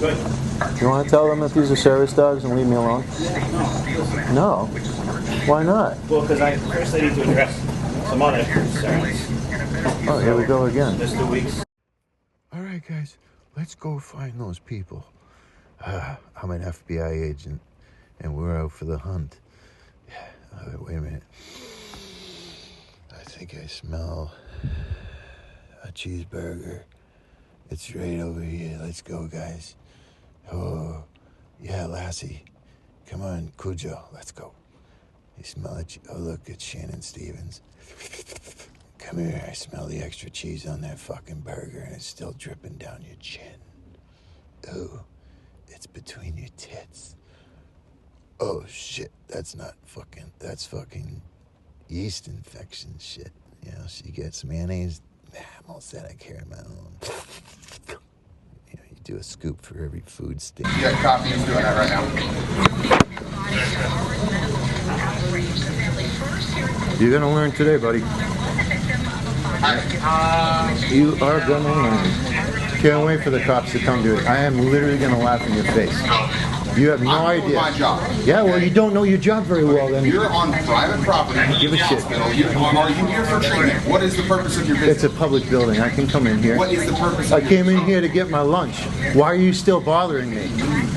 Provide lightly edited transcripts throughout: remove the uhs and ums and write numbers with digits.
Good. You want to tell them that these are service dogs and leave me alone? No. Why not? Well, because I first need to address some other concerns. Oh, here we go again. Just 2 weeks. All right, guys, let's go find those people. I'm an FBI agent, and we're out for the hunt. Wait a minute. I think I smell a cheeseburger. It's right over here. Let's go, guys. Oh, yeah, Lassie. Come on, Cujo. Let's go. You smell it? Oh, look, it's Shannon Stevens. Come here. I smell the extra cheese on that fucking burger, and it's still dripping down your chin. Oh, it's between your tits. Oh, shit. That's fucking yeast infection shit. You know, she gets mayonnaise. Nah, I'm all set. I carry my own. You know, you do a scoop for every food stain. Yeah, Coffee is doing that right now. You're gonna learn today, buddy. You are gonna learn. Can't wait for the cops to come to it. I am literally gonna laugh in your face. You have no idea. My job. Yeah, well, you don't know your job very well, then. You're on private property. Give a shit. Are you here for treatment? What is the purpose of your business? It's a public building. I can come in here. What is the purpose of I came in here to get my lunch. Why are you still bothering me?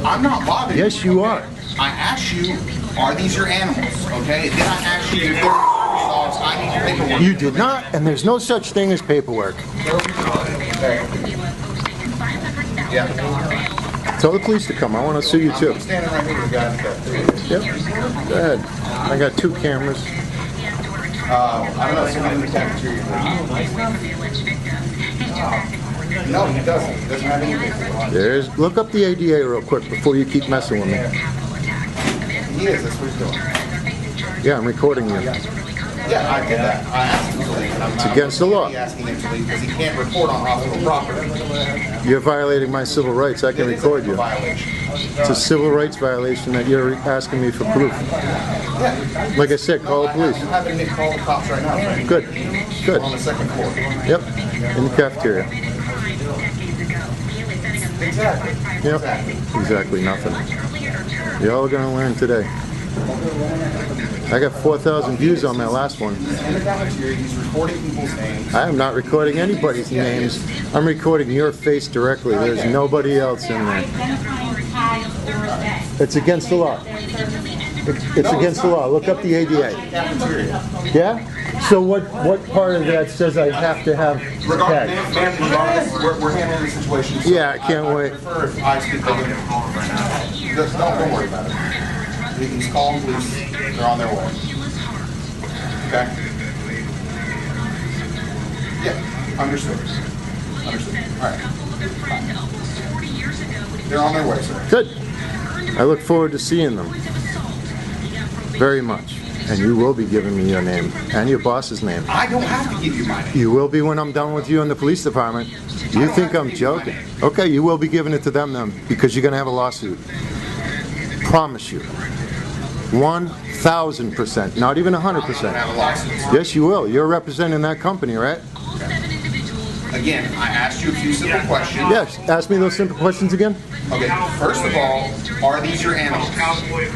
I'm not bothering Yes, you are. I asked you, are these your animals? Okay? Then I asked you if they're dogs. I need paperwork. You did not, and there's no such thing as paperwork. Yeah. Tell the police to come. I want to sue you too. I'm standing right here with the guy in the cafeteria. Yep. Go ahead. I got 2 cameras. I don't know, someone in the cafeteria. No, he doesn't. He doesn't have anything. Look up the ADA real quick before you keep messing with me. He is. That's what he's doing. Yeah, I'm recording you. Yeah, I did that. I asked him to leave. It's against the law. Asking him to leave because he can't report on hospital property. You're violating my civil rights. I can record you. It's a civil rights violation that you're asking me for proof. Like I said, call the police. I'm having Nick call the cops right now. Right? Good. Good. On the 2nd floor. Yep. In the cafeteria. Exactly. Yep. Exactly nothing. You're all gonna learn today. I got 4,000 views on my last one. In the cafeteria, he's recording people's names. I am not recording anybody's names. I'm recording your face directly. There's nobody else in there. It's against the law. It's against the law. Look up the ADA. Yeah? So what part of that says I have to have tags? We're handling the situation. Yeah, I can't wait. I prefer if I speak over him right now. Just don't worry about it. You can call them police. They're on their way. Okay? Yeah, understood. Understood. All right. They're on their way, sir. Good. I look forward to seeing them. Very much. And you will be giving me your name and your boss's name. I don't have to give you my name. You will be when I'm done with you in the police department. You think I'm joking? Okay, you will be giving it to them then because you're going to have a lawsuit. Promise you. 1,000%, not even 100%. Yes, you will. You're representing that company, right? Again, I asked you a few simple questions. Yes, ask me those simple questions again. Okay, first of all, are these your animals?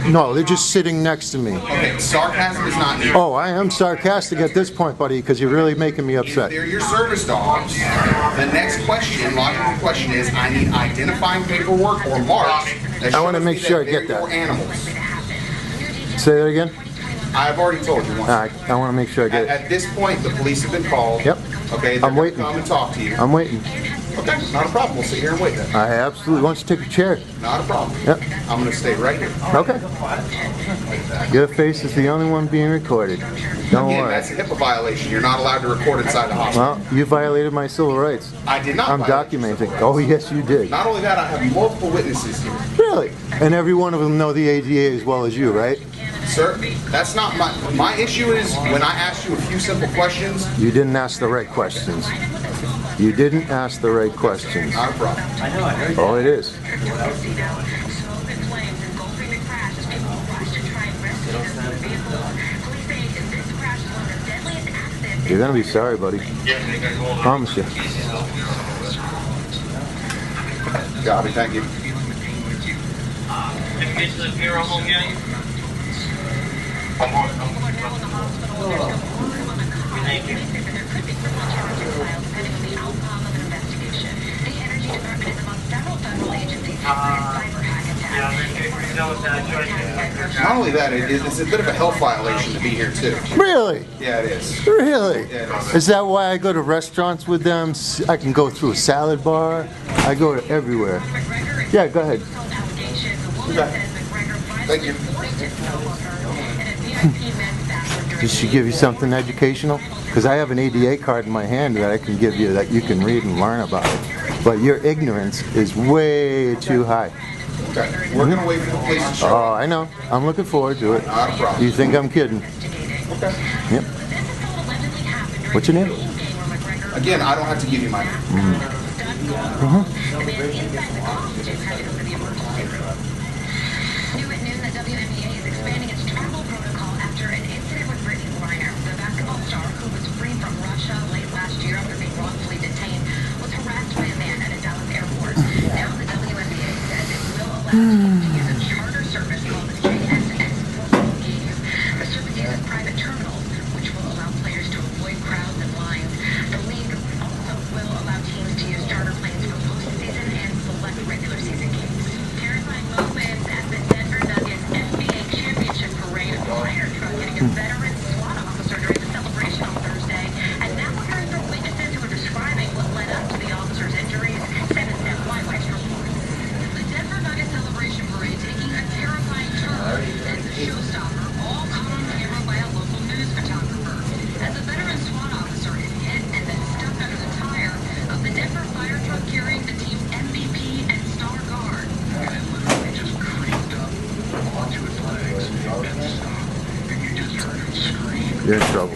No, they're just sitting next to me. Okay, sarcasm is not needed. Oh, I am sarcastic at this point, buddy, because you're really making me upset. If they're your service dogs, the next question, logical question is, I need identifying paperwork or marks. I want to make sure I get that. Your animals. Say that again? I've already told you once. All right, I want to make sure I get it. At this point, the police have been called. Yep. Okay, I'm waiting. Come and talk to you. I'm waiting. Okay, not a problem. We'll sit here and wait then. I absolutely want you to take a chair. Not a problem. Yep. I'm going to stay right here. Okay. Your face is the only one being recorded. Don't Again, worry. that's a HIPAA violation. You're not allowed to record inside the hospital. Well, you violated my civil rights. I did not. I'm documenting. Oh, yes, you did. Not only that, I have multiple witnesses here. Really? And every one of them know the ADA as well as you, right? Sir, that's not my issue is when I asked you a few simple questions. You didn't ask the right questions. You didn't ask the right questions. Not a problem. Oh, it is. You're gonna be sorry, buddy. Promise you. Copy, thank you. Did you get to the funeral home yet? Thank you. Not only that, it's a bit of a health violation to be here too. Really? Yeah, it is. Really? Yeah, it is. Is that why I go to restaurants with them? I can go through a salad bar. I go to everywhere. Yeah, go ahead. Okay. Thank you. Did she give you something educational? Because I have an ADA card in my hand that I can give you that you can read and learn about it. But your ignorance is way too high. Okay. We're going to wait for the police to show up. Oh, I know. I'm looking forward to it. Not a problem. You think I'm kidding? Okay. Yep. What's your name? Again, I don't have to give you my name. You're in trouble.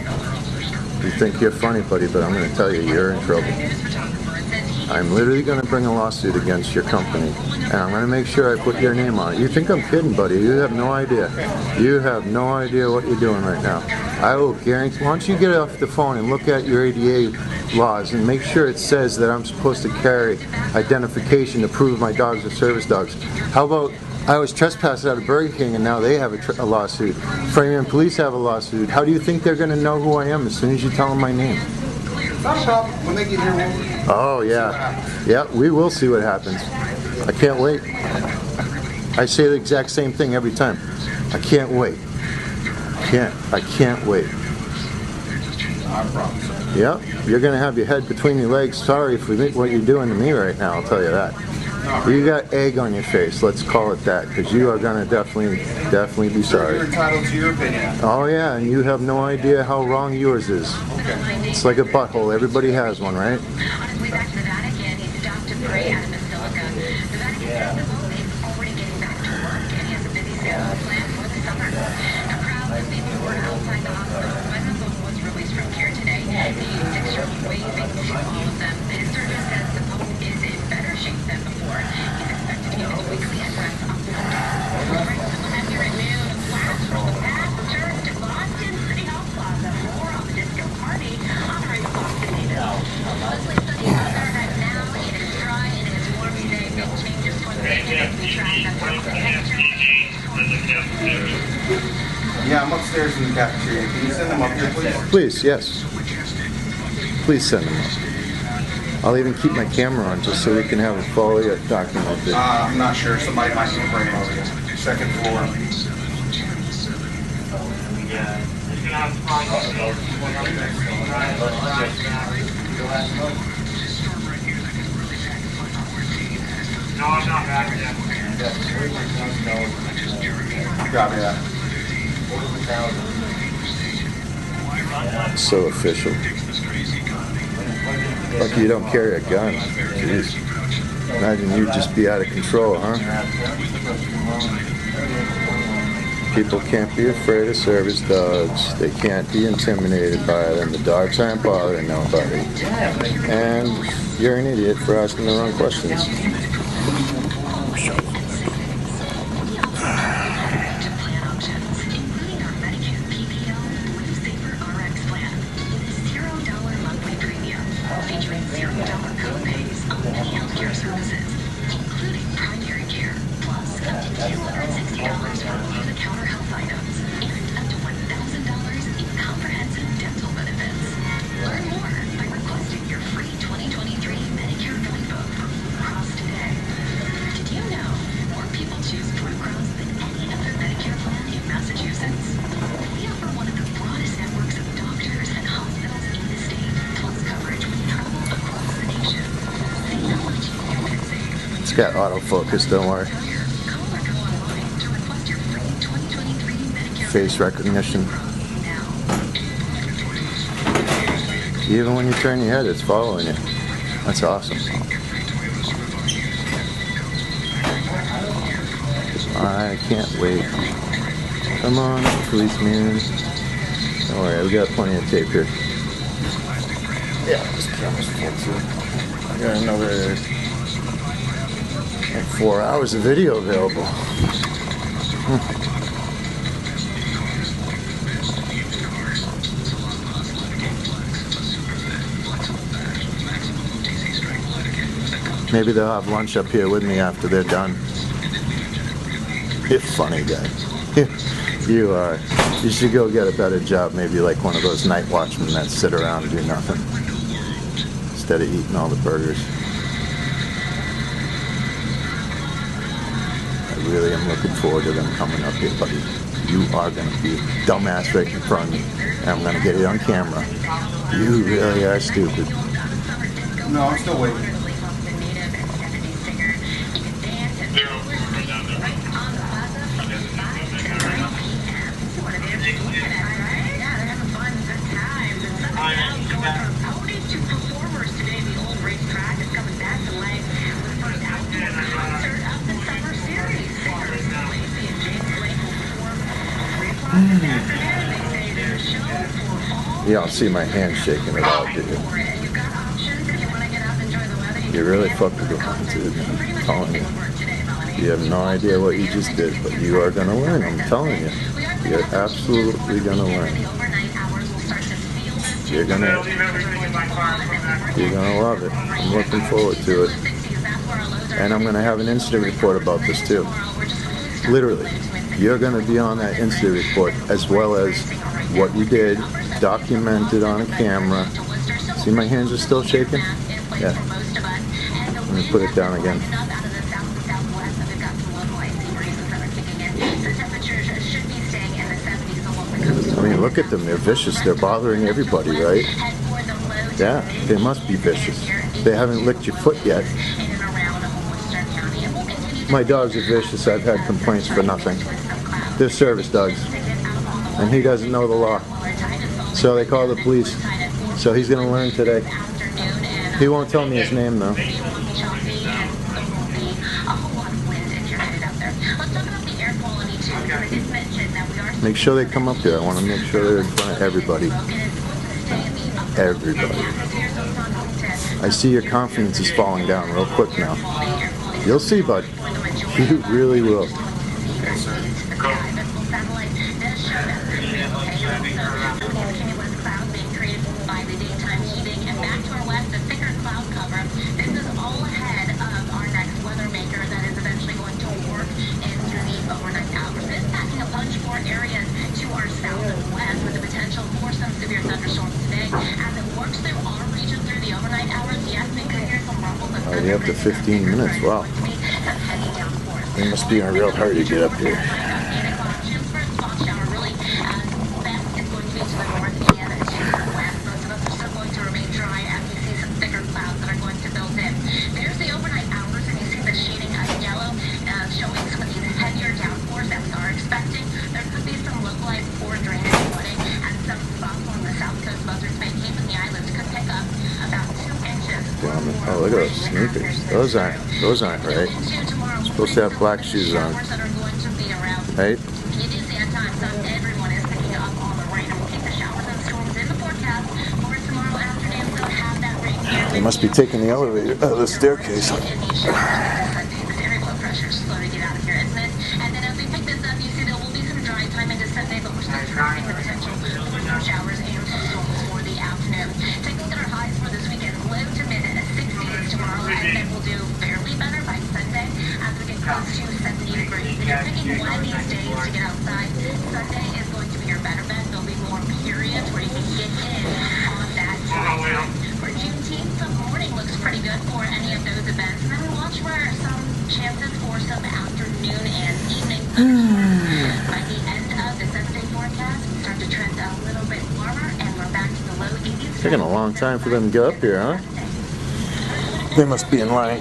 You think you're funny, buddy, but I'm going to tell you, you're in trouble. I'm literally going to bring a lawsuit against your company, and I'm going to make sure I put your name on it. You think I'm kidding, buddy? You have no idea. You have no idea what you're doing right now. I will guarantee, why don't you get off the phone and look at your ADA laws and make sure it says that I'm supposed to carry identification to prove my dogs are service dogs. How about I was trespassed out of Burger King and now they have a lawsuit. Framingham police have a lawsuit. How do you think they're going to know who I am as soon as you tell them my name? Not a problem. When they get here, Oh, yeah. Yeah, we will see what happens. I can't wait. I say the exact same thing every time. I can't wait. I can't wait. I promise. Yep, you're going to have your head between your legs. Sorry for what you're doing to me right now, I'll tell you that. You got egg on your face, let's call it that, because you are going to definitely be sorry. You're entitled to your opinion. Oh yeah, and you have no idea how wrong yours is. Okay. It's like a butthole, everybody has one, right? On his way back to the Vatican, he stopped to pray at a basilica. The Vatican says the Pope is already getting back to work, and he has a busy schedule planned for the summer. A crowd of people were outside the hospital when the Pope was released from care today. The 6-year-old waving to all of them. The surgeon says the Pope is in better shape than before. He's expected to give his weekly address on Sunday. Right, so we'll have here at noon. Blast from the past turns to Boston City Hall Plaza. More on the disco party honoring Boston native. Leslie studies other that now it is dry and it is warm today. Big changes for the weekend as we track the Yeah, I'm upstairs in the cafeteria. Can you send them up here, please? Please, yes. Please send them up. I'll even keep my camera on just so we can have a follow-up document. I'm not sure. Somebody might need to bring it over here. Second floor. No, I'm not back yet. Copy that. So official. Lucky you don't carry a gun. Jeez. Imagine you'd just be out of control, huh? People can't be afraid of service dogs. They can't be intimidated by them. The dogs aren't bothering nobody. And you're an idiot for asking the wrong questions. It's got autofocus, don't worry. Face recognition. Even when you turn your head, it's following you. That's awesome. I can't wait. Come on, policeman. Don't worry, we got plenty of tape here. Yeah, this camera's full too. I got another like 4 hours of video available. Maybe they'll have lunch up here with me after they're done. You're funny guy. You are. You should go get a better job, maybe like one of those night watchmen that sit around and do nothing instead of eating all the burgers. I really am looking forward to them coming up here, buddy. You are going to be a dumbass right in front of me, and I'm going to get it on camera. You really are stupid. No, I'm still waiting. You don't see my hand shaking at all, do you? You really fucked with the one, dude. I'm telling you. You have no idea what you just did, but you are going to learn. I'm telling you. You're absolutely going to learn. You're going to love it. I'm looking forward to it. And I'm going to have an incident report about this too. Literally. You're going to be on that incident report as well as what you did, documented on a camera. See, my hands are still shaking? Yeah. Let me put it down again. I mean, look at them. They're vicious. They're bothering everybody, right? Yeah, they must be vicious. They haven't licked your foot yet. My dogs are vicious. I've had complaints for nothing. They're service dogs. And he doesn't know the law. So they call the police. So he's going to learn today. He won't tell me his name, though. Make sure they come up here. I want to make sure they're in front of everybody. Everybody. I see your confidence is falling down real quick now. You'll see, bud. You really will. Already up to 15 minutes, wow. They must be in a real hurry to get up here. Oh, look at those sneakers. Those aren't right. You're supposed to have black shoes on. Right? They must be taking the elevator, the staircase. Taking a long time for them to get up here, huh? They must be in line.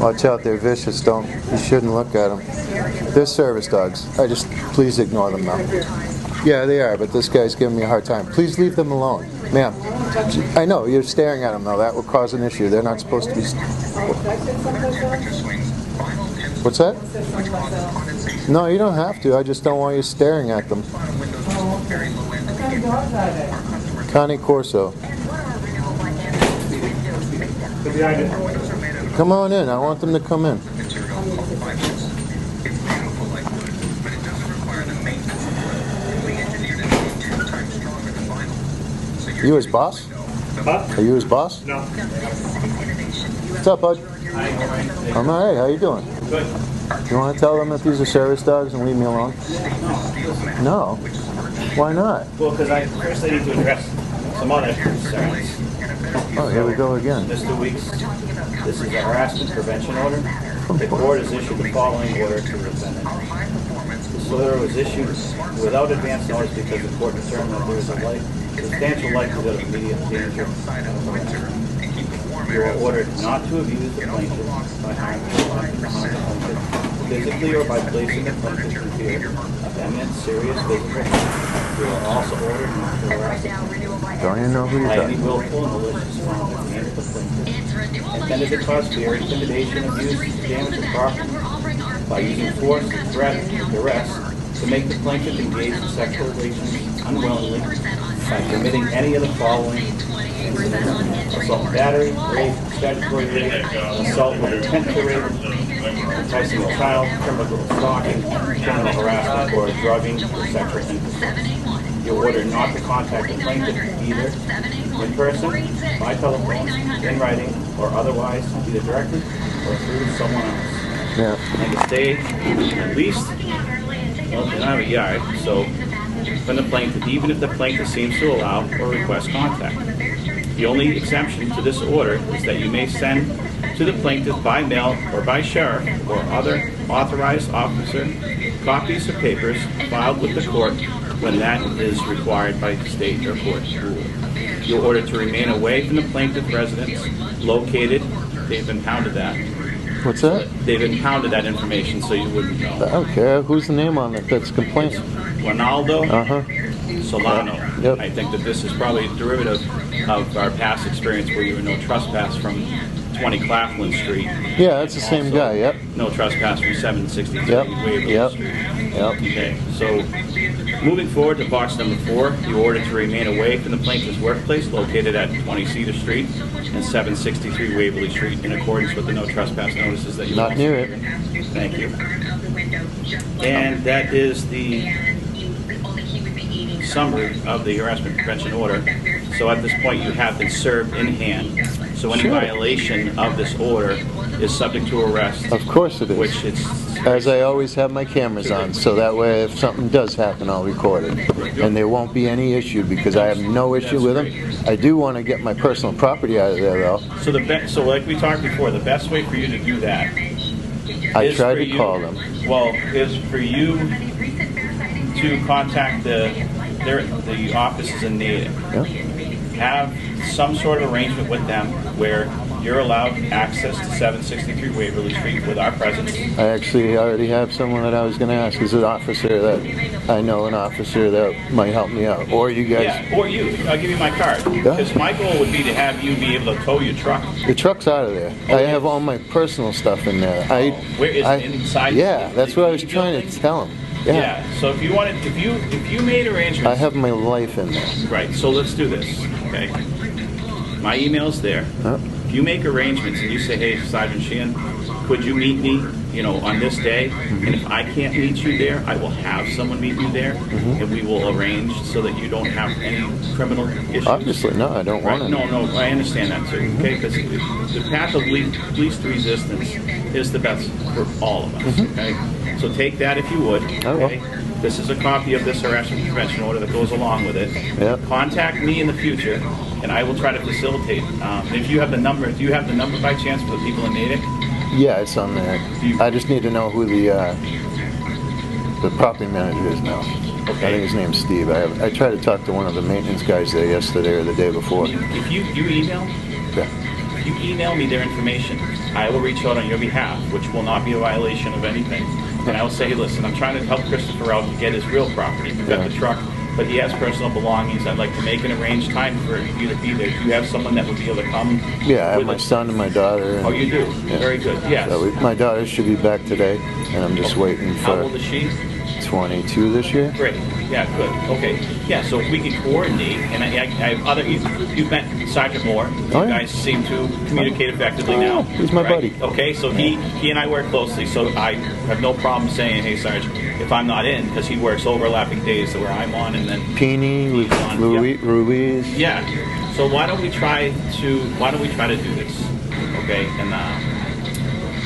Watch out, they're vicious. Don't. You shouldn't look at them. They're service dogs. Please ignore them now. Yeah, they are, but this guy's giving me a hard time. Please leave them alone. Ma'am, I know, you're staring at them though. That will cause an issue. They're not supposed to be... What's that? No, you don't have to. I just don't want you staring at them. Cane Corso. Come on in. I want them to come in. Are you his boss? Huh? Are you his boss? No. What's up, bud? I'm alright. How you doing? Good. You want to tell them that these are service dogs and leave me alone? No. Why not? Well, because first I need to address some other concerns. Oh, here we go again. Mr. Weeks, this is a harassment prevention order. The court has issued the following order to the defendant. This order was issued without advance notice because the court determined that there is a substantial likelihood of immediate danger. You are ordered not to abuse the plaintiff by harming the plaintiff, physically or by placing the plaintiff in fear of imminent serious physical harm. You are also ordered not to harass the plaintiff Don't even know who you're by any talking about. willful and malicious form of the plaintiff, intended to cause fear, intimidation, abuse, damage to property, by using force, threat, duress, to make the plaintiff engage in sexual relations unwillingly, by committing any of the following incidents: assault, battery, rape, statutory rape, assault with intent to rape, enticing a child, criminal stalking, criminal harassment, or drugging or sexual intercourse. You're ordered not to contact the plaintiff either in person, by telephone, in writing, or otherwise, either directly or through someone else. Yeah. And to stay at least, well, they don't have a yard, so from the plaintiff, even if the plaintiff seems to allow or request contact. The only exemption to this order is that you may send to the plaintiff by mail or by sheriff or other authorized officer copies of papers filed with the court when that is required by state or court rule. You're ordered to remain away from the plaintiff residence located. They've impounded that. What's that? They've impounded that information so you wouldn't I know. don't care. Who's the name on it that's complaining? Ronaldo Solano. Yep. I think that this is probably a derivative of our past experience where you were no trespass from 20 Claflin Street. Yeah, that's the same Also, guy, yep. No trespass from 763 Yep, Waverley yep, Street. yep. Okay, so moving forward to box number 4, you're ordered to remain away from the plaintiff's workplace located at 20 Cedar Street and 763 Waverley Street in accordance with the no trespass notices that you Not near it. Thank you. And that is the summary of the harassment prevention order. So at this point you have been served in hand. So any Sure. violation of this order is subject to arrest. Of course it is. Which it's As I always have my cameras on, so that way if something does happen, I'll record it. And there won't be any issue because I have no issue with them. I do want to get my personal property out of there though. so like we talked before, the best way for you to do that I is tried for to you- call them. Well, is for you to contact the offices in Natick. Yeah. Have some sort of arrangement with them where you're allowed access to 763 Waverley Street with our presence. I actually already have someone that I was going to ask. Is an officer that I know, an officer that might help me out, or you guys. Yeah, or you. I'll give you my card. Because my goal would be to have you be able to tow your truck. The truck's out of there. I have all my personal stuff in there. Where is it? Inside? Yeah, that's what I was trying to tell him. Yeah. So if you wanted, if you made arrangements. I have my life in there. Right. So let's do this. Okay. My email's there. Huh? If you make arrangements and you say, hey, Sergeant Sheehan, could you meet me, on this day? And if I can't meet you there, I will have someone meet you there, and we will arrange so that you don't have any criminal issues. Obviously, no, I don't want Right? to. No, I understand that too. Okay, because the path of least resistance is the best for all of us. Okay, so take that if you would. I will. Okay, this is a copy of this harassment prevention order that goes along with it. Yep. Contact me in the future, and I will try to facilitate. If you have the number, do you have the number by chance for the people in Natick? Yeah, it's on there. I just need to know who the property manager is now. Okay. I think his name's Steve. I tried to talk to one of the maintenance guys there yesterday or the day before. If you email, Yeah. if you email me their information, I will reach out on your behalf, which will not be a violation of anything. And I will say, hey, listen, I'm trying to help Christopher out to get his real property. We've got the truck, but he has personal belongings. I'd like to make an arranged time for you to be there. Do you have someone that would be able to come? Yeah, I have my son and my daughter. And, oh, you do? Yeah. Very good, yes. So my daughter should be back today, and I'm just waiting for... How old is she? 22 this year. Great. Yeah, good. Okay. Yeah, so if we can coordinate, and I have other... You've met Sergeant Moore. You guys seem to communicate effectively now. He's my buddy. Okay, so he and I work closely, so I have no problem saying, hey, Sergeant, if I'm not in, because he works overlapping days where I'm on and then... Peony, Ruiz. Yeah. So why don't we try to do this? Okay, and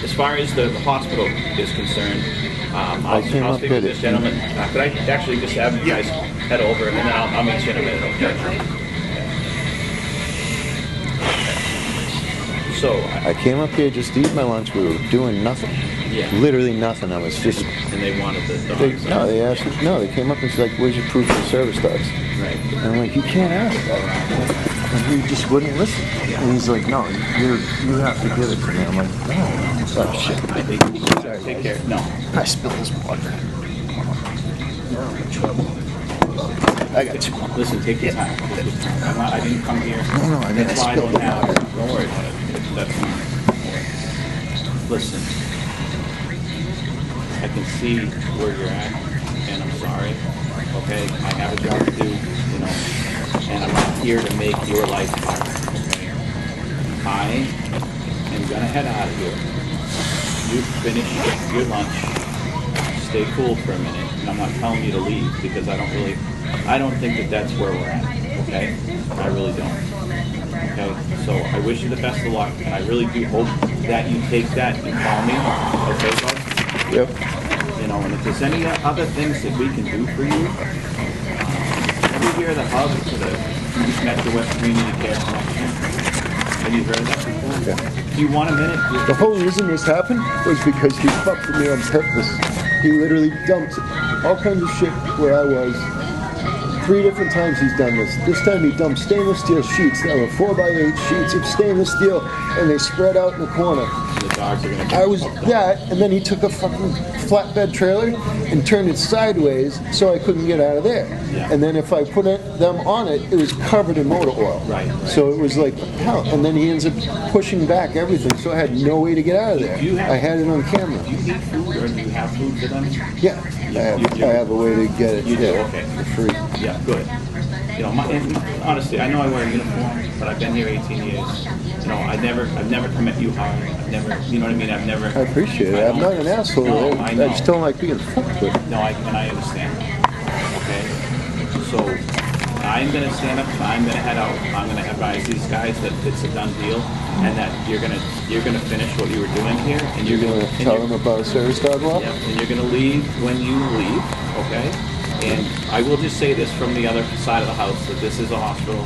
as far as the hospital is concerned, I'll speak with this gentleman. Could I actually just have you guys head over, and then I'll meet you in a minute, okay? So I came up here just to eat my lunch. We were doing nothing. Yeah. Literally nothing. I was just... And they wanted the dogs. They asked me, no, they came up and said, like, where's your proof of service dogs? Right. And I'm like, you can't ask that. And he just wouldn't listen. And he's like, no, you have to give it to me. I'm like, no. Oh, shit. Sorry, take care. No. I spilled this water. Now I'm in trouble. I got you. Listen, take your time. I didn't come here. No, I didn't. That's why I don't have. Don't worry about it. Listen, I can see where you're at, and I'm sorry. Okay, I have a job to do, you know, and I'm not here to make your life hard. Okay, I am gonna head out of here. You finish your lunch. Stay cool for a minute, and I'm not telling you to leave because I don't think that's where we're at. Okay, I really don't. Okay, so I wish you the best of luck, and I really do hope that you take that and call me. Okay, bud? Yep. You know, and if there's any other things that we can do for you, we hear the hub for the MetroWest Community Care Connection. Have you heard of that before? Yeah. Do you want a minute? The whole reason this happened was because he fucked with me on purpose. He literally dumped all kinds of shit where I was. 3 different times he's done this. This time he dumped stainless steel sheets. There were 4x8 sheets of stainless steel, and they spread out in the corner. The dogs are gonna I was that, and then he took a fucking flatbed trailer and turned it sideways so I couldn't get out of there. Yeah. And then if I put them on it, it was covered in motor oil. Right. So it was like hell. And then he ends up pushing back everything, so I had no way to get out of there. I had it on camera. Do you need food, or do you have food for them? Yeah. I have a way to get it. You do? Okay. For free. Yeah, good. You know, and honestly, I know I wear a uniform, but I've been here 18 years. You know, I've never come at you hard. I've never, you know what I mean? I appreciate it. I'm not an asshole. No, I know. I just don't like being fucked with. No, I understand. Okay? So, I'm going to stand up and I'm going to head out. I'm going to advise these guys that it's a done deal and that you're going to finish what you were doing here. And you're going to tell them about service dog law? Yeah, and you're going to leave when you leave, okay? And I will just say this from the other side of the house, that this is a hospital,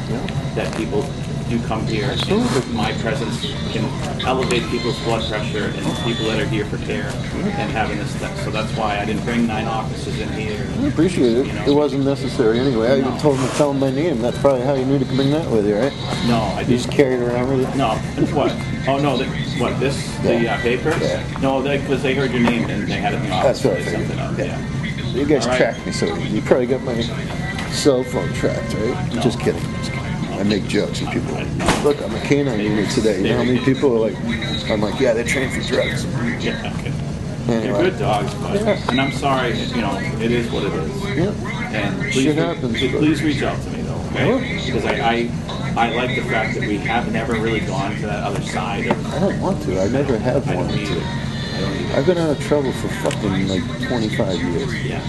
that people do come here. And my presence can elevate people's blood pressure and people that are here for care and having this stuff. So that's why I didn't bring 9 officers in here. I appreciate it. You know? It wasn't necessary anyway. I even told him to tell him my name. That's probably how you knew to bring that with you, right? No, I didn't. You just carried it around with you? No. What? Oh, no. What, this? Yeah. The paper? Yeah. No, because they heard your name and they had it in the office. That's right. Something up. Yeah. You guys tracked me, so you probably got my cell phone tracked, right? No. Just kidding. I make jokes and people are like, look, I'm a canine unit today. You know how many people are like, I'm like, yeah, they're trained for drugs. Yeah, okay. Anyway. They're good dogs, but, and I'm sorry, you know, it is what it is. Yeah. And Shit happens. Please reach out to me, though, okay? Because I like the fact that we have never really gone to that other side. I don't want to. I never have I don't wanted either. to. I don't either. I've been out of trouble for fucking like 25 years. Yeah.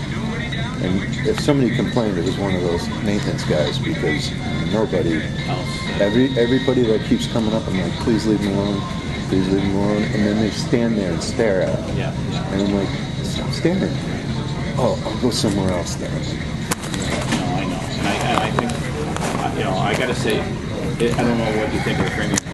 And if somebody complained, it was one of those maintenance guys because nobody, everybody that keeps coming up, I'm like, please leave me alone, please leave me alone. And then they stand there and stare at me. Yeah. And I'm like, stop staring. Oh, I'll go somewhere else then. No, I know. And I think, you know, I got to say, I don't know what you think of the Framingham